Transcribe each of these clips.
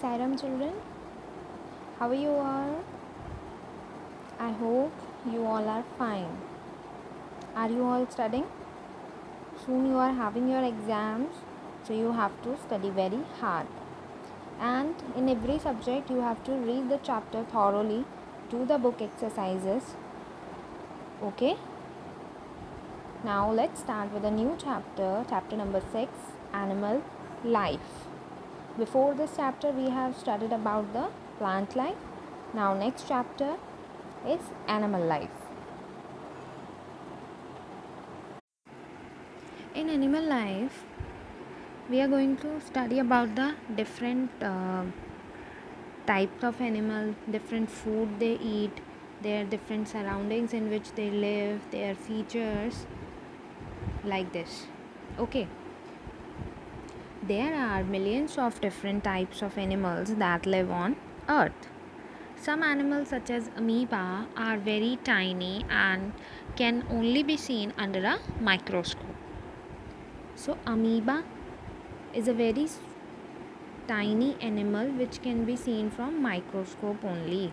Sairam children, how are you all? I hope you all are fine. Are you all studying? Soon you are having your exams, so you have to study very hard. And in every subject you have to read the chapter thoroughly, do the book exercises. Okay? Now let's start with a new chapter, chapter number 6, Animal Life. Before this chapter we have studied about the plant life. Now next chapter is animal life. In animal life, we are going to study about the different types of animal, different food they eat, their different surroundings in which they live, their features, like this. Okay. There are millions of different types of animals that live on earth. Some animals such as amoeba are very tiny and can only be seen under a microscope. So amoeba is a very tiny animal which can be seen from microscope only.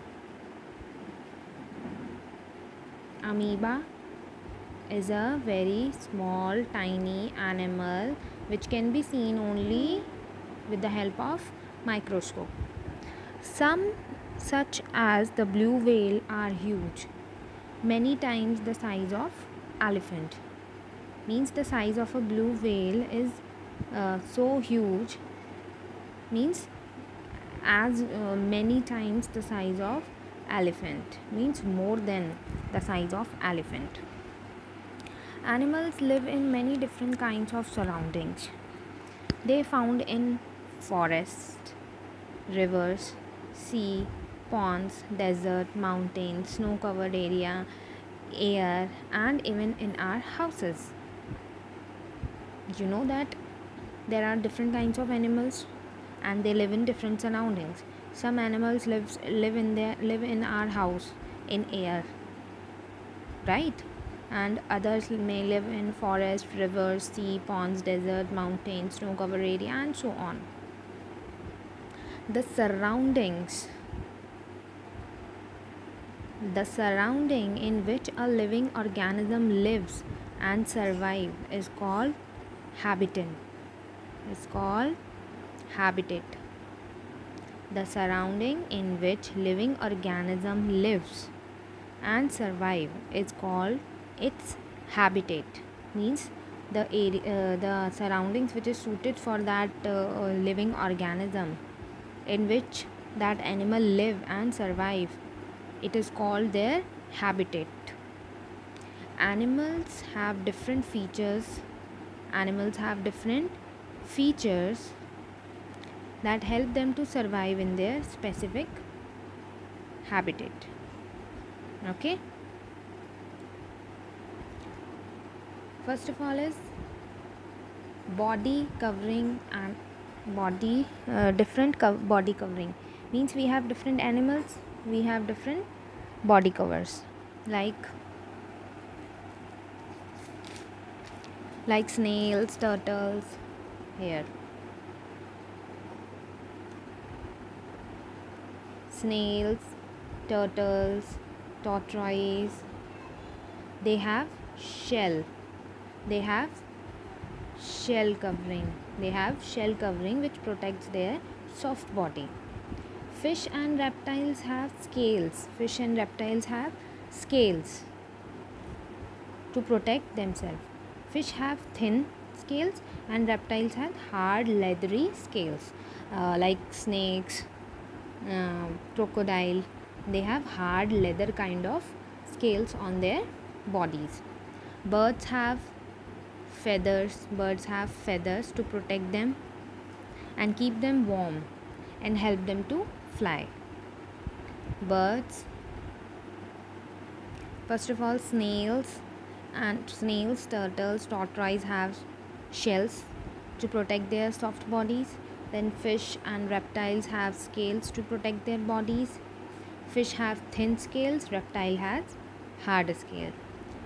Amoeba is a very small tiny animal which can be seen only with the help of microscope. Some such as the blue whale are huge, many times the size of elephant. Means the size of a blue whale is so huge, means as many times the size of elephant, means more than the size of elephant. Animals live in many different kinds of surroundings. They are found in forests, rivers, sea, ponds, desert, mountains, snow covered area, air, and even in our houses. You know that there are different kinds of animals and they live in different surroundings. Some animals live in our house in air, right? And others may live in forest, rivers, sea, ponds, desert, mountains, snow covered area, and so on. The surrounding in which a living organism lives and survives is called habitat. The surrounding in which living organism lives and survive is called its habitat. Means the surroundings which is suited for that living organism in which that animal live and survive, it is called their habitat. Animals have different features that help them to survive in their specific habitat. Okay, first of all is body covering and different body covering. Means we have different animals, we have different body covers, like snails, turtles. Here snails, turtles, tortoise, they have shell covering which protects their soft body. Fish and reptiles have scales to protect themselves. Fish have thin scales and reptiles have hard leathery scales, like snakes, crocodile. They have hard leather kind of scales on their bodies. Birds have feathers to protect them and keep them warm and help them to fly. Birds, first of all, snails, turtles, tortoise have shells to protect their soft bodies. Then fish and reptiles have scales to protect their bodies. Fish have thin scales, reptile has hard scale.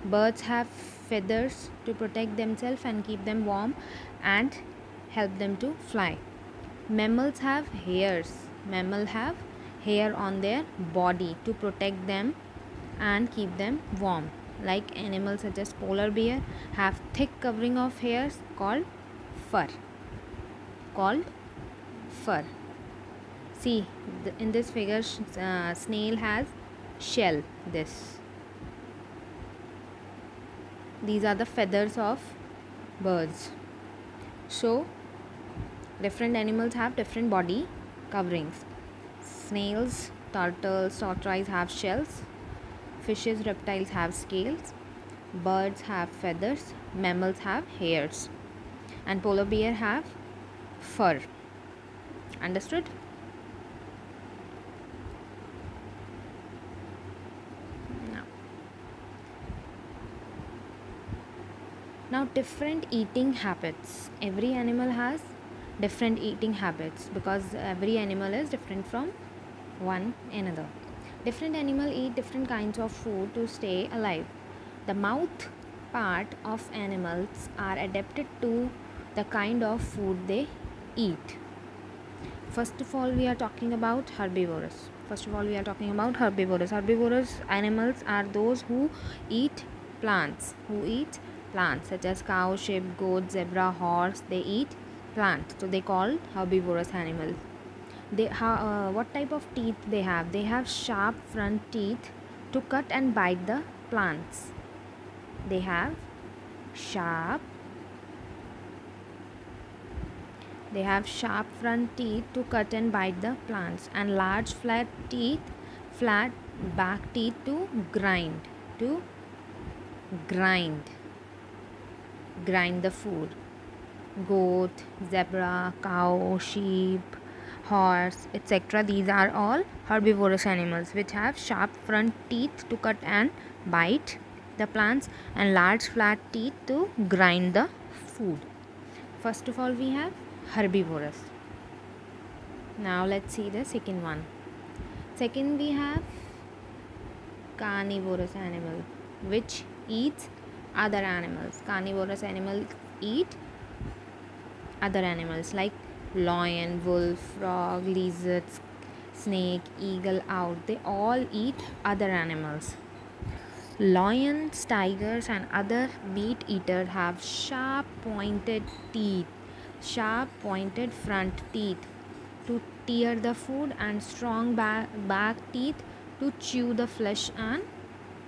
Birds have feathers to protect themselves and keep them warm and help them to fly. Mammals have hairs Mammal have hair on their body to protect them and keep them warm. Like animals such as polar bear have thick covering of hairs called fur. Called fur. See, in this figure, snail has shell. These are the feathers of birds. So, different animals have different body coverings. Snails, turtles, tortoise have shells. Fishes, reptiles have scales. Birds have feathers. Mammals have hairs. And polar bear have fur. Understood? Now different eating habits. Every animal has different eating habits because every animal is different from one another. Different animal eat different kinds of food to stay alive. The mouth part of animals are adapted to the kind of food they eat. First of all, we are talking about herbivores. Herbivorous animals are those who eat plants. Such as cow, sheep, goat, zebra, horse. They eat plants, so they called herbivorous animals. What type of teeth they have? They have sharp front teeth to cut and bite the plants. They have sharp front teeth to cut and bite the plants, and large flat back teeth to grind the food. Goat, zebra, cow, sheep, horse, etc. These are all herbivorous animals which have sharp front teeth to cut and bite the plants and large flat teeth to grind the food. First of all, we have herbivorous. Now let's see the second one. Second, we have carnivorous animal which eats other animals. Carnivorous animals eat other animals like lion, wolf, frog, lizards, snake, eagle, owl. They all eat other animals. Lions, tigers and other meat eaters have sharp pointed front teeth to tear the food and strong back teeth to chew the flesh and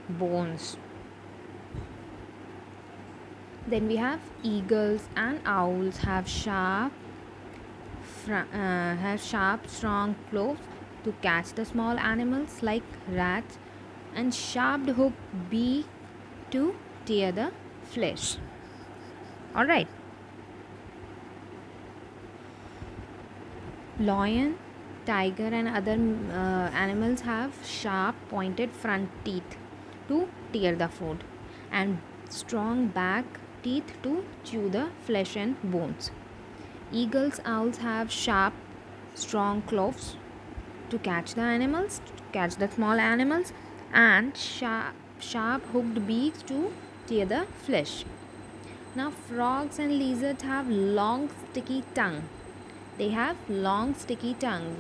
bones. Then we have eagles and owls have sharp strong claws to catch the small animals like rats and sharp hook beak to tear the flesh. Alright. Lion, tiger and other animals have sharp pointed front teeth to tear the food and strong back teeth to chew the flesh and bones. Eagles, owls have sharp strong claws to catch the small animals and sharp hooked beaks to tear the flesh. Now frogs and lizards have long sticky tongue. They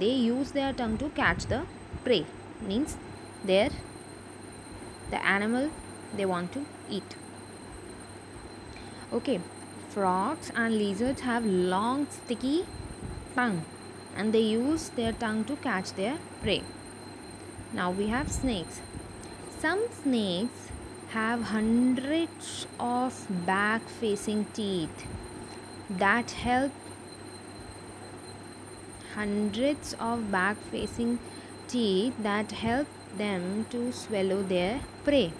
use their tongue to catch the prey, means the animal they want to eat. Okay, frogs and lizards have long sticky tongue and they use their tongue to catch their prey. Now we have snakes. Some snakes have hundreds of back facing teeth that help them to swallow their prey.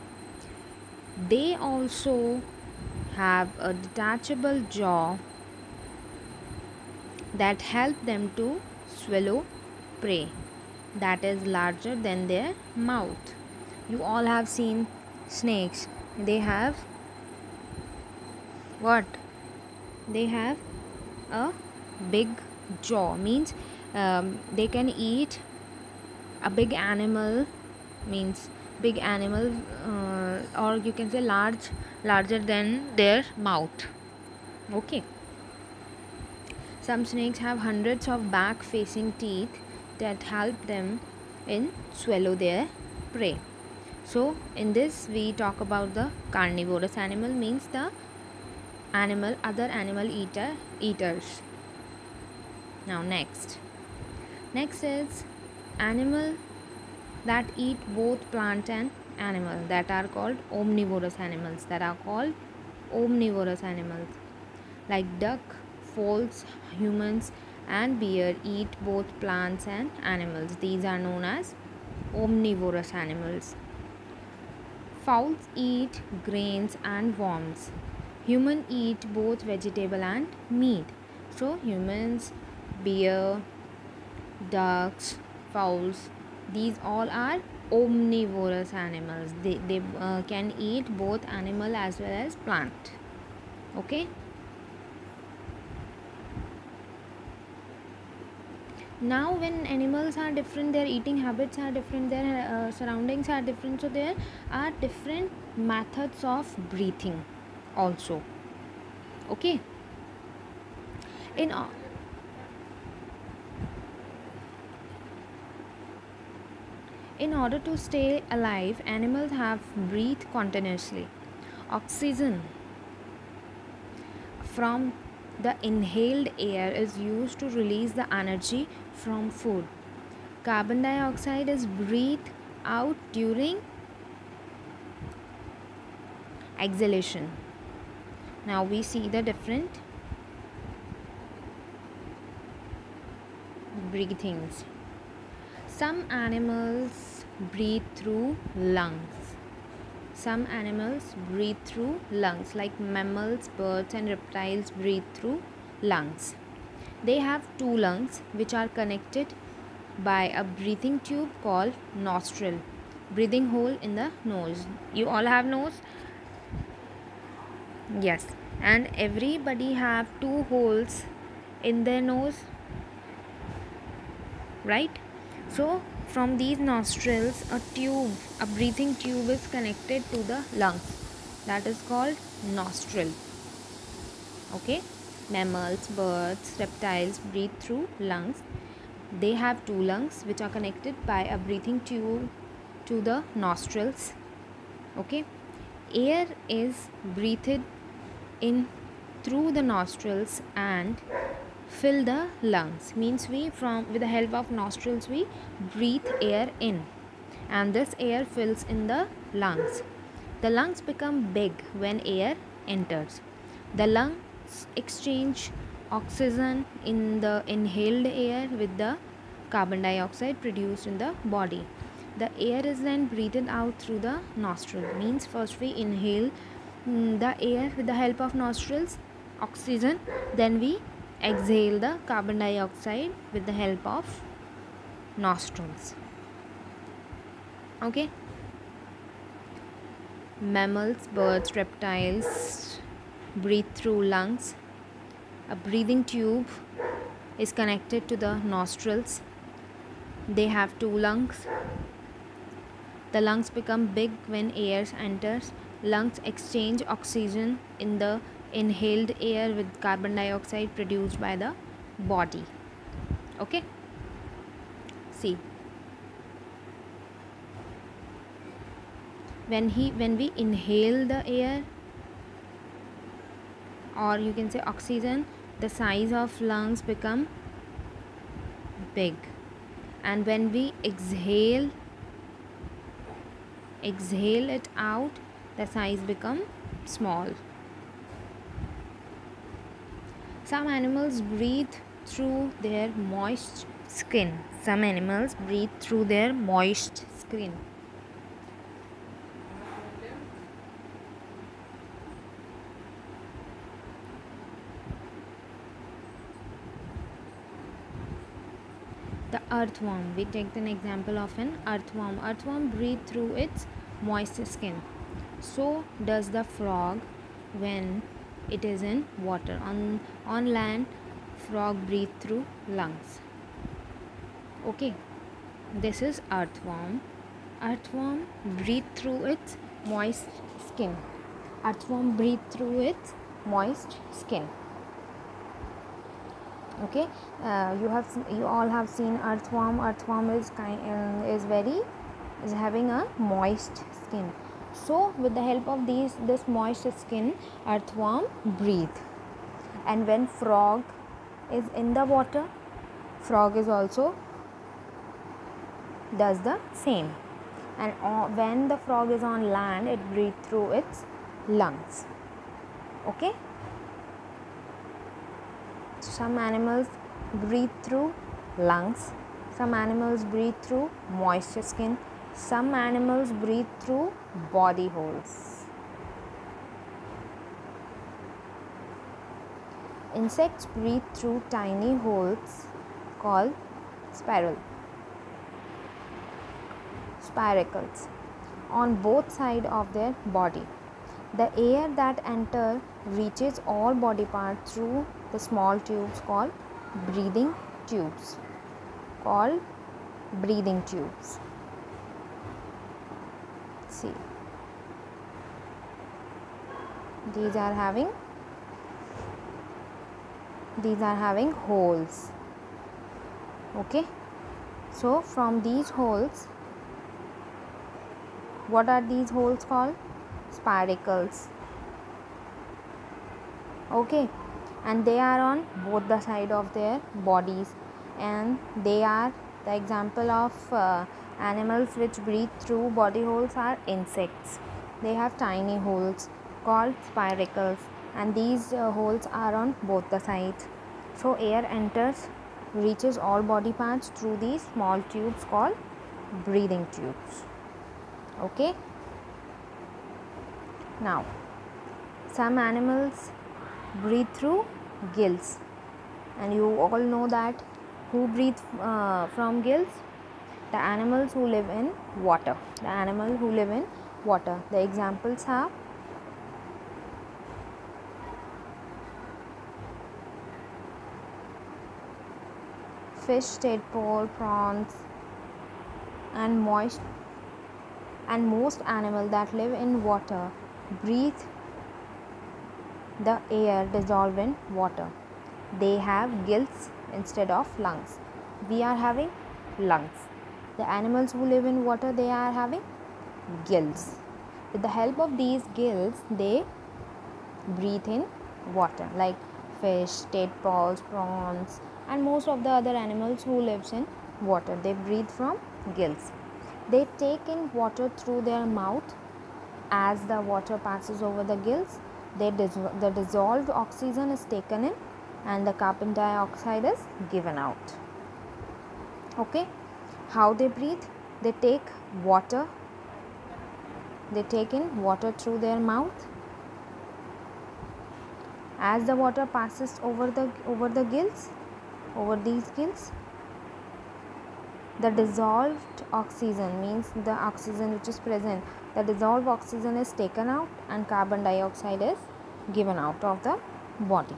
They also have a detachable jaw that help them to swallow prey that is larger than their mouth. You all have seen snakes. They have what? They have a big jaw, means they can eat a big animal, or you can say larger than their mouth. Okay. Some snakes have hundreds of back facing teeth that help them in swallow their prey. So in this we talk about the carnivorous animal, means the other animal eaters. Now next is animal that eat both plant and animal, that are called omnivorous animals, like duck, fowls, humans and bear eat both plants and animals. These are known as omnivorous animals. Fowls eat grains and worms. Human eat both vegetable and meat. So humans, bear, ducks, fowls, these all are omnivorous animals. They can eat both animal as well as plant. Okay. Now when animals are different, their eating habits are different, their surroundings are different, so there are different methods of breathing also. Okay. In order to stay alive, animals have breathed continuously. Oxygen from the inhaled air is used to release the energy from food. Carbon dioxide is breathed out during exhalation. Now we see the different breathings. Some animals breathe through lungs. Like mammals, birds and reptiles breathe through lungs. They have two lungs which are connected by a breathing tube called nostril, breathing hole in the nose. You all have nose? Yes. And everybody have two holes in their nose, right? So from these nostrils a breathing tube is connected to the lungs, that is called nostril. Okay. Mammals, birds, reptiles breathe through lungs. They have two lungs which are connected by a breathing tube to the nostrils. Okay. Air is breathed in through the nostrils and fill the lungs, means with the help of nostrils we breathe air in, and this air fills in the lungs. The lungs become big when air enters. The lungs exchange oxygen in the inhaled air with the carbon dioxide produced in the body. The air is then breathed out through the nostril, means first we inhale the air with the help of nostrils, oxygen, then we exhale the carbon dioxide with the help of nostrils. Okay. Mammals, birds, reptiles breathe through lungs. A breathing tube is connected to the nostrils. They have two lungs. The lungs become big when air enters. Lungs exchange oxygen in the inhaled air with carbon dioxide produced by the body. Okay. See, when we inhale the air, or you can say oxygen, the size of lungs become big, and when we exhale it out, the size become small. Some animals breathe through their moist skin. The earthworm, we take an example of an earthworm. Earthworm breathe through its moist skin. So does the frog when it is in water. On land, frog breathe through lungs. Okay, this is earthworm. Earthworm breathe through its moist skin. Okay, you all have seen earthworm. Earthworm is having a moist skin. So with the help of this moist skin, earthworm breathe. And when frog is in the water, frog is also does the same. And when the frog is on land, it breathes through its lungs. Okay, some animals breathe through lungs, some animals breathe through moist skin, some animals breathe through body holes. Insects breathe through tiny holes called spiracles on both sides of their body. The air that enters reaches all body parts through the small tubes called breathing tubes. See, these are having holes. Okay, so from these holes, what are these holes called? Spiracles. Okay, and they are on both the side of their bodies, and they are the example of animals which breathe through body holes are insects. They have tiny holes called spiracles, and these holes are on both the sides. So air enters, reaches all body parts through these small tubes called breathing tubes. Okay, now some animals breathe through gills, and you all know that who breathe from gills? The animals who live in water. The examples are fish, tadpole, prawns, and most animals that live in water breathe the air dissolved in water. They have gills instead of lungs. We are having lungs. The animals who live in water, they are having gills. With the help of these gills, they breathe in water, like fish, tadpoles, prawns, and most of the other animals who lives in water. They breathe from gills. They take in water through their mouth. As the water passes over the gills, the dissolved oxygen is taken in and the carbon dioxide is given out. Okay, how they breathe? They take in water through their mouth. As the water passes over these gills, the dissolved oxygen, means the oxygen which is present, the dissolved oxygen is taken out and carbon dioxide is given out of the body.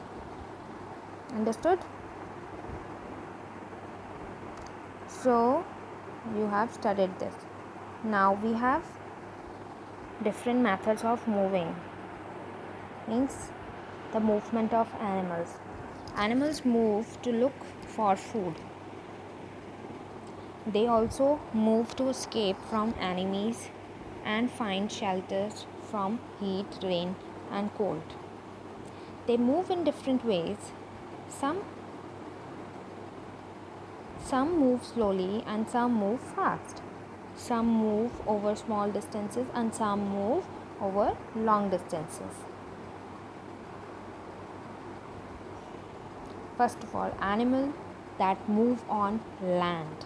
Understood? So you have studied this. Now we have different methods of moving, means the movement of animals. Animals move to look for food. They also move to escape from enemies and find shelters from heat, rain, and cold. They move in different ways. Some move slowly and some move fast. Some move over small distances and some move over long distances. First of all, animals that move on land.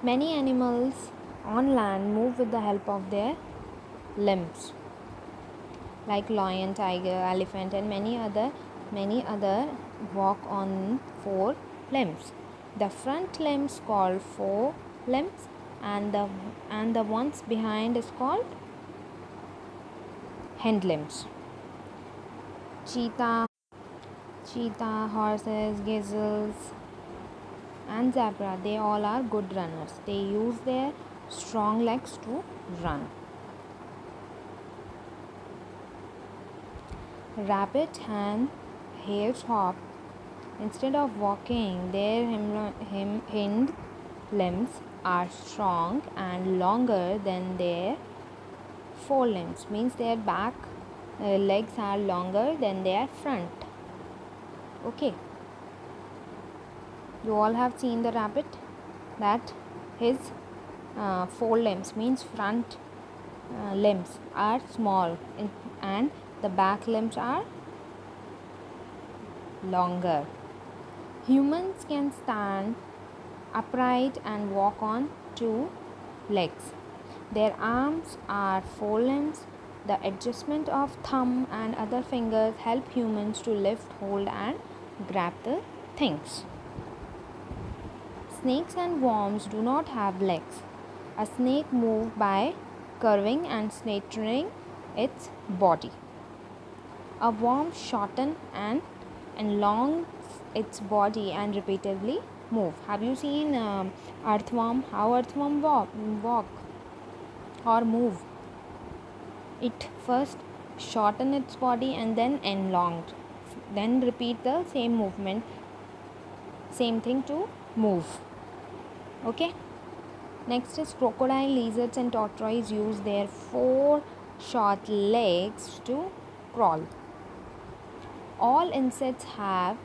Many animals on land move with the help of their limbs, like lion, tiger, elephant, and many other walk on 4 limbs. The front limbs called forelimbs, and the ones behind is called hind limbs. Cheetah, horses, gazelles, and zebra, they all are good runners. They use their strong legs to run. Rabbit and hares hop, instead of walking, their hind limbs are strong and longer than their forelimbs. Means their back legs are longer than their front. Okay. You all have seen the rabbit, that his forelimbs, means front limbs, are small and the back limbs are longer. Humans can stand upright and walk on two legs. Their arms are forelimbs. The adjustment of thumb and other fingers help humans to lift, hold and grab the things. Snakes and worms do not have legs. A snake moves by curving and straightening its body. A worm shortens and elongates its body and repeatedly move. Have you seen earthworm? How earthworm walk or move? It first shorten its body and then elongate. Then repeat the same movement, same thing to move. Okay. Next is crocodile, lizards and tortoise use their 4 short legs to crawl. All insects have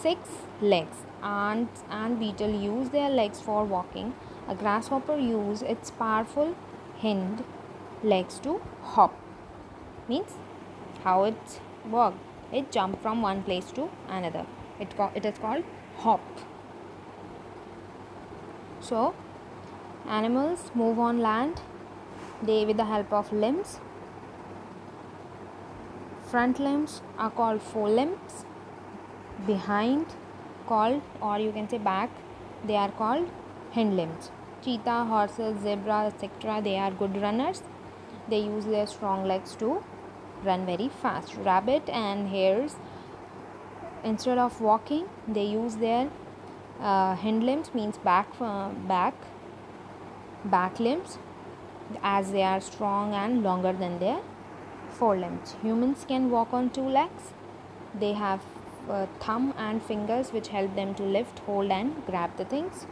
6 legs. Ants and beetle use their legs for walking. A grasshopper uses its powerful hind legs to hop. Means how it works. It jumps from one place to another. It is called hop. So animals move on land, they with the help of limbs. Front limbs are called forelimbs, behind called, or you can say back, they are called hind limbs. Cheetah, horses, zebra, etc. they are good runners. They use their strong legs to run very fast. Rabbit and hares, instead of walking, they use their hind limbs, means back limbs, as they are strong and longer than their forelimbs. Humans can walk on 2 legs. They have thumb and fingers which help them to lift, hold and grab the things.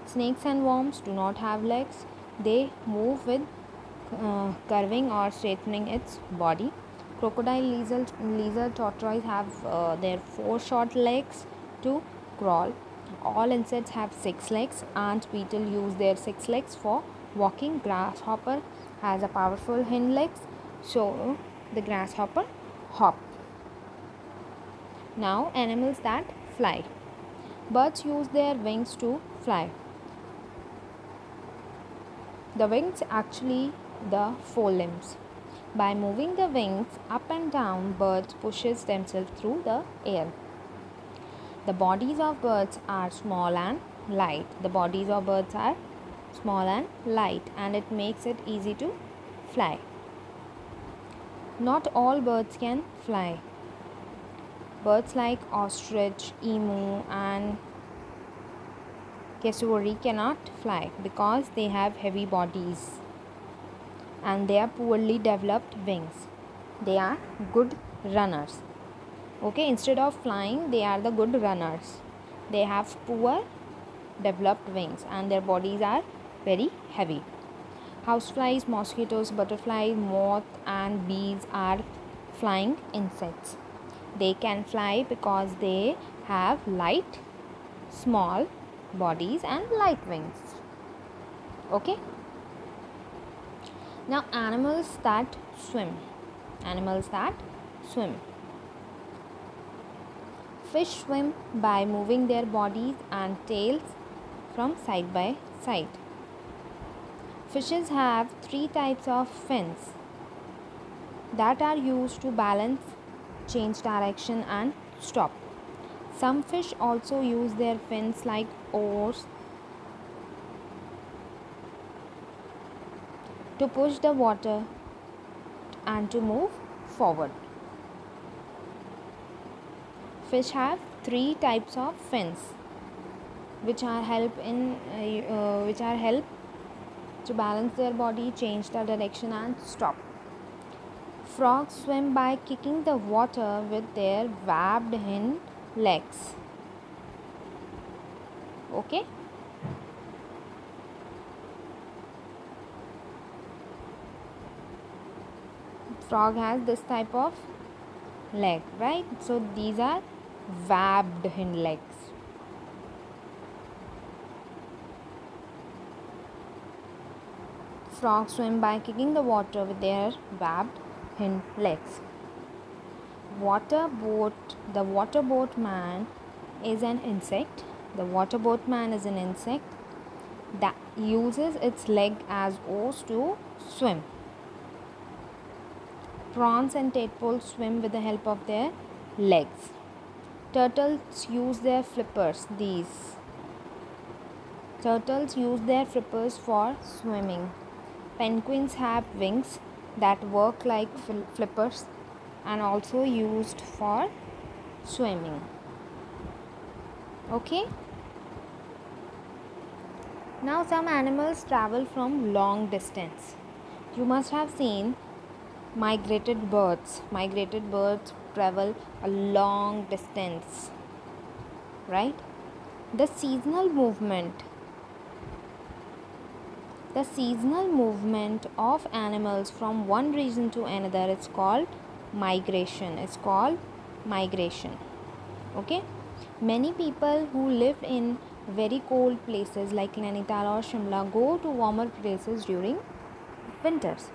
Snakes and worms do not have legs. They move with curving or straightening its body. Crocodile, lizard, tortoise have their 4 short legs to crawl. All insects have 6 legs. Ants, beetle use their 6 legs for walking. Grasshopper has a powerful hind legs, so the grasshopper hop. Now animals that fly. Birds use their wings to fly. The wings actually the forelimbs. By moving the wings up and down, birds pushes themselves through the air. The bodies of birds are small and light. And it makes it easy to fly. Not all birds can fly. Birds like ostrich, emu and cassowary cannot fly because they have heavy bodies and they are poorly developed wings. They are good runners. Okay, instead of flying, they are the good runners. They have poor developed wings and their bodies are very heavy. Houseflies, mosquitoes, butterflies, moth and bees are flying insects. They can fly because they have light, small bodies and light wings. Okay. Now animals that swim. Fish swim by moving their bodies and tails from side by side. Fishes have 3 types of fins that are used to balance, change direction and stop. Some fish also use their fins like oars to push the water and to move forward. Fish have 3 types of fins which are help to balance their body, change the direction and stop. Frogs swim by kicking the water with their webbed hind legs. Okay. Frog has this type of leg, right? So these are webbed hind legs. Frogs swim by kicking the water with their webbed hind legs. The waterboat man is an insect. The waterboat man is an insect that uses its leg as oars to swim. Prawns and tadpoles swim with the help of their legs. Turtles use their flippers. Turtles use their flippers for swimming. Penguins have wings that work like flippers and also used for swimming. Okay. Now some animals travel from long distance. You must have seen migrated birds. Migrated birds travel a long distance, right? The seasonal movement of animals from one region to another is called migration. Okay. Many people who live in very cold places like Nainital or Shimla go to warmer places during winters.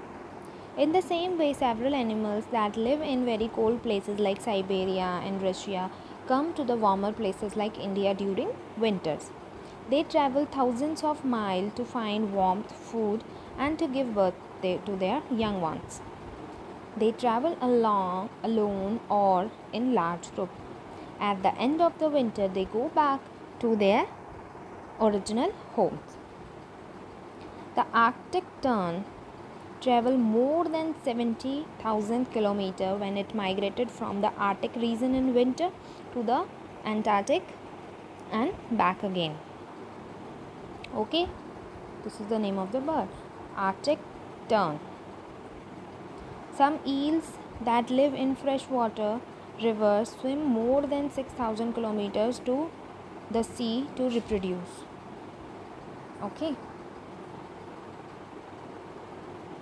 In the same way, several animals that live in very cold places like Siberia and Russia come to the warmer places like India during winters. They travel thousands of miles to find warmth, food, and to give birth to their young ones. They travel alone or in large groups. At the end of the winter, they go back to their original homes. The Arctic tern traveled more than 70,000 kilometers when it migrated from the Arctic region in winter to the Antarctic and back again. Okay, this is the name of the bird, Arctic tern. Some eels that live in freshwater rivers swim more than 6,000 kilometers to the sea to reproduce. Okay.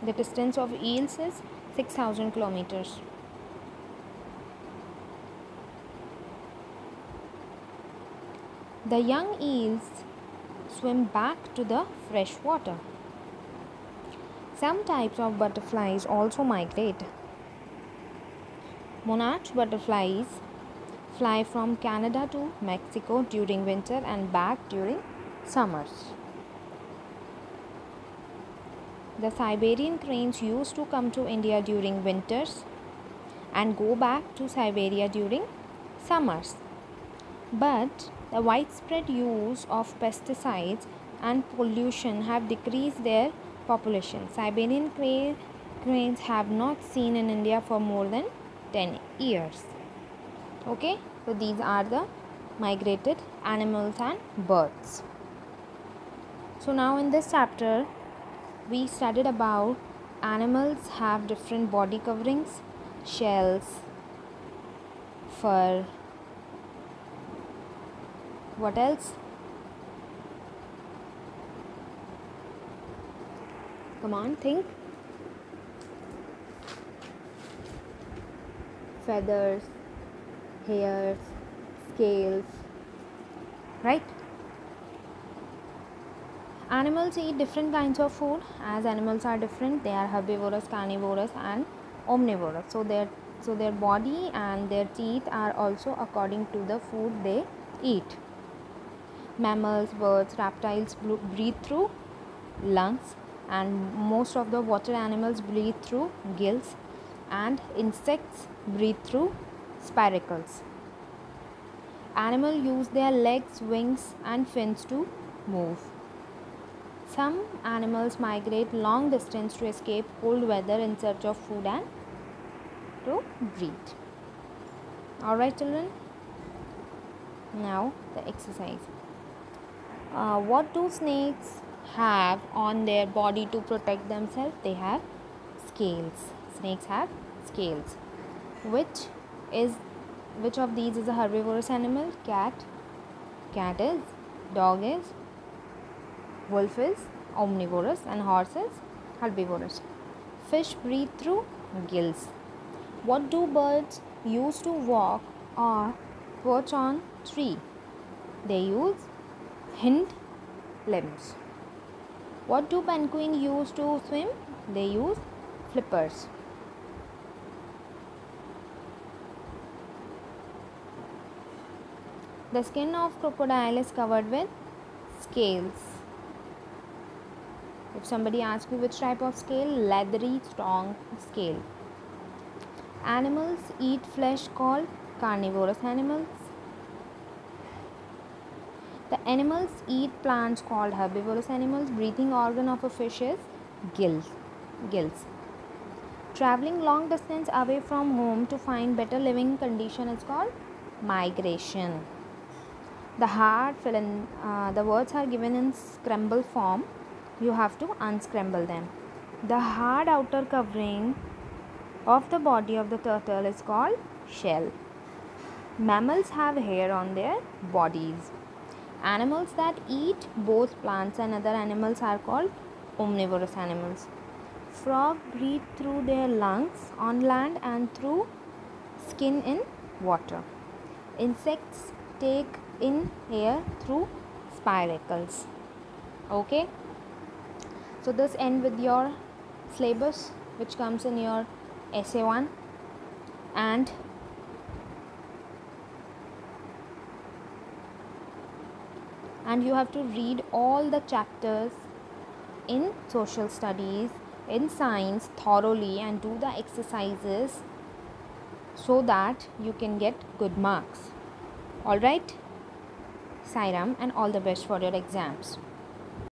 The distance of eels is 6,000 kilometers. The young eels swim back to the fresh water. Some types of butterflies also migrate. Monarch butterflies fly from Canada to Mexico during winter and back during summers. The Siberian cranes used to come to India during winters and go back to Siberia during summers. But the widespread use of pesticides and pollution have decreased their population. Siberian cranes have not seen in India for more than 10 years. Okay, so these are the migrated animals and birds. So now in this chapter, we studied about animals have different body coverings, shells, fur. What else? Come on, think. Feathers, hairs, scales, right? Animals eat different kinds of food. As animals are different, they are herbivorous, carnivorous and omnivorous. So their body and their teeth are also according to the food they eat. Mammals, birds, reptiles breathe through lungs, and most of the water animals breathe through gills, and insects breathe through spiracles. Animals use their legs, wings and fins to move. Some animals migrate long distance to escape cold weather in search of food and to breathe. Alright children, now the exercise. What do snakes have on their body to protect themselves? They have scales. Snakes have scales. Which is which of these is a herbivorous animal? Cat. Cat is. Dog is. Wolf is omnivorous, and horse is herbivorous. Fish breathe through gills. What do birds use to walk or perch on tree? They use hind limbs. What do penguins use to swim? They use flippers. The skin of crocodile is covered with scales. If somebody asks you which type of scale, leathery, strong scale. Animals eat flesh called carnivorous animals. The animals eat plants called herbivorous animals. Breathing organ of a fish is gills. Traveling long distance away from home to find better living condition is called migration. The words are given in scramble form. You have to unscramble them. The hard outer covering of the body of the turtle is called shell. Mammals have hair on their bodies. Animals that eat both plants and other animals are called omnivorous animals. Frogs breathe through their lungs on land and through skin in water. Insects take in air through spiracles. Okay, so this ends with your syllabus, which comes in your essay 1, and you have to read all the chapters in social studies, in science thoroughly, and do the exercises so that you can get good marks. All right, Sairam, and all the best for your exams.